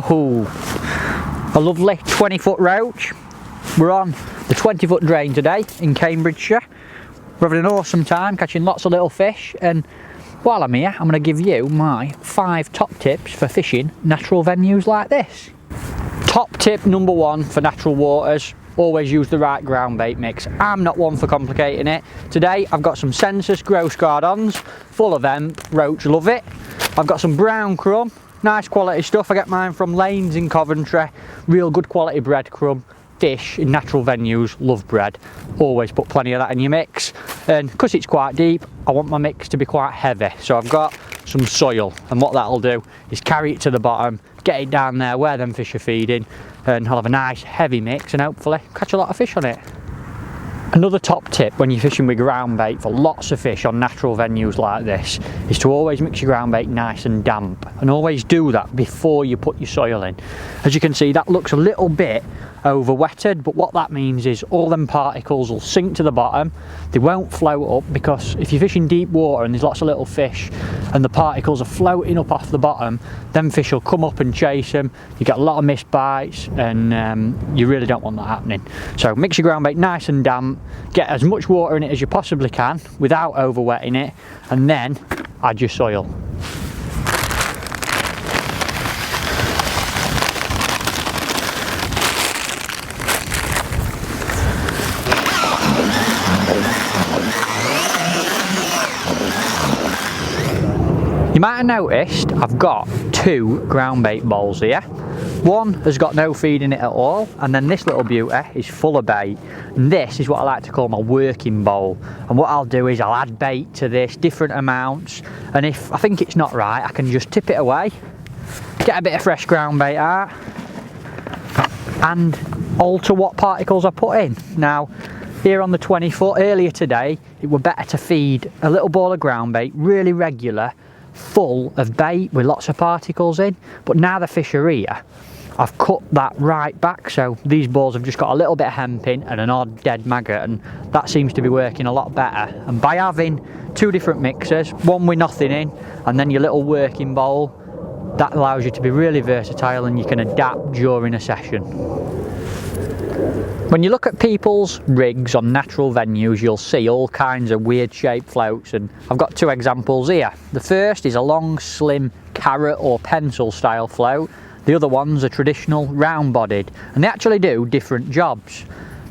A lovely 20-foot roach. We're on the 20-foot drain today in Cambridgeshire. We're having an awesome time catching lots of little fish, and while I'm here I'm going to give you my 5 top tips for fishing natural venues like this. Top tip number 1 for natural waters: always use the right ground bait mix. I'm not one for complicating it. Today I've got some Sensus Gross Guard-ons, full of them, roach love it. I've got some brown crumb, nice quality stuff. I get mine from Lanes in Coventry, real good quality breadcrumb. Fish in natural venues love bread. Always put plenty of that in your mix, and because it's quite deep I want my mix to be quite heavy, so I've got some soil, and what that'll do is carry it to the bottom, get it down there where them fish are feeding, and I'll have a nice heavy mix and hopefully catch a lot of fish on it. Another top tip when you're fishing with ground bait for lots of fish on natural venues like this is to always mix your ground bait nice and damp, and always do that before you put your soil in. As you can see, that looks a little bit over wetted, but what that means is all them particles will sink to the bottom. They won't float up, because if you're fishing deep water and there's lots of little fish and the particles are floating up off the bottom, them fish will come up and chase them. You get a lot of missed bites, and you really don't want that happening. So mix your ground bait nice and damp, get as much water in it as you possibly can without over wetting it, and then add your soil. You might have noticed I've got 2 ground bait bowls here. One has got no feed in it at all, and then this little beauty is full of bait. And this is what I like to call my working bowl. And what I'll do is I'll add bait to this, different amounts, and if I think it's not right I can just tip it away, get a bit of fresh ground bait out, and alter what particles I put in. Now here on the 20-foot, earlier today it were better to feed a little ball of ground bait really regular, full of bait with lots of particles in, but now the fish are here, I've cut that right back, so these balls have just got a little bit of hemp in and an odd dead maggot, and that seems to be working a lot better. And by having 2 different mixers, one with nothing in and then your little working bowl, that allows you to be really versatile and you can adapt during a session. When you look at people's rigs on natural venues, you'll see all kinds of weird shaped floats, and I've got 2 examples here. The first is a long, slim carrot or pencil style float. The other one's a traditional round bodied, and they actually do different jobs.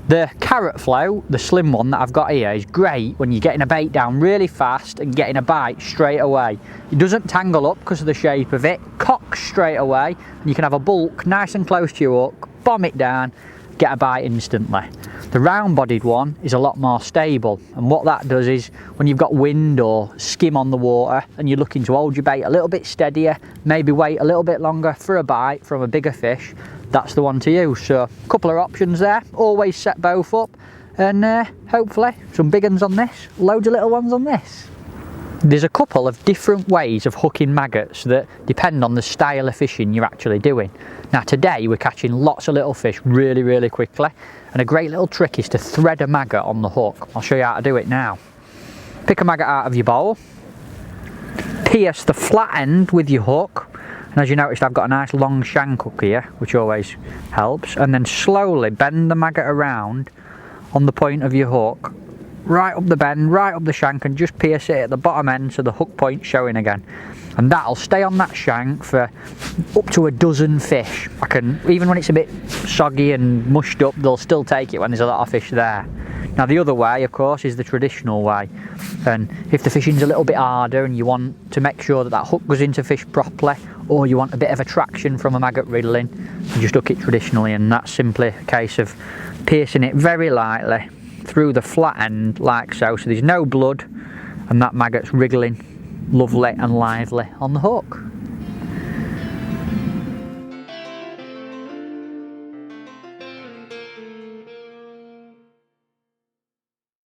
The carrot float, the slim one that I've got here, is great when you're getting a bait down really fast and getting a bite straight away. It doesn't tangle up because of the shape of it, cocks straight away, and you can have a bulk nice and close to your hook, bomb it down, get a bite instantly. The round bodied one is a lot more stable, and what that does is when you've got wind or skim on the water and you're looking to hold your bait a little bit steadier, maybe wait a little bit longer for a bite from a bigger fish, that's the one to use. So a couple of options there. Always set both up, and hopefully some big ones on this, loads of little ones on this. There's a couple of different ways of hooking maggots that depend on the style of fishing you're actually doing. Now today we're catching lots of little fish really quickly, and a great little trick is to thread a maggot on the hook. I'll show you how to do it now. Pick a maggot out of your bowl, pierce the flat end with your hook, and as you noticed I've got a nice long shank hook here, which always helps, and then slowly bend the maggot around on the point of your hook, right up the bend, right up the shank, and just pierce it at the bottom end so the hook point's showing again. And that'll stay on that shank for up to a dozen fish. Even when it's a bit soggy and mushed up, they'll still take it when there's a lot of fish there. Now the other way, of course, is the traditional way. And if the fishing's a little bit harder and you want to make sure that that hook goes into fish properly, or you want a bit of attraction from a maggot riddling, you just hook it traditionally, and that's simply a case of piercing it very lightly through the flat end like so there's no blood, and that maggot's wriggling lovely and lively on the hook.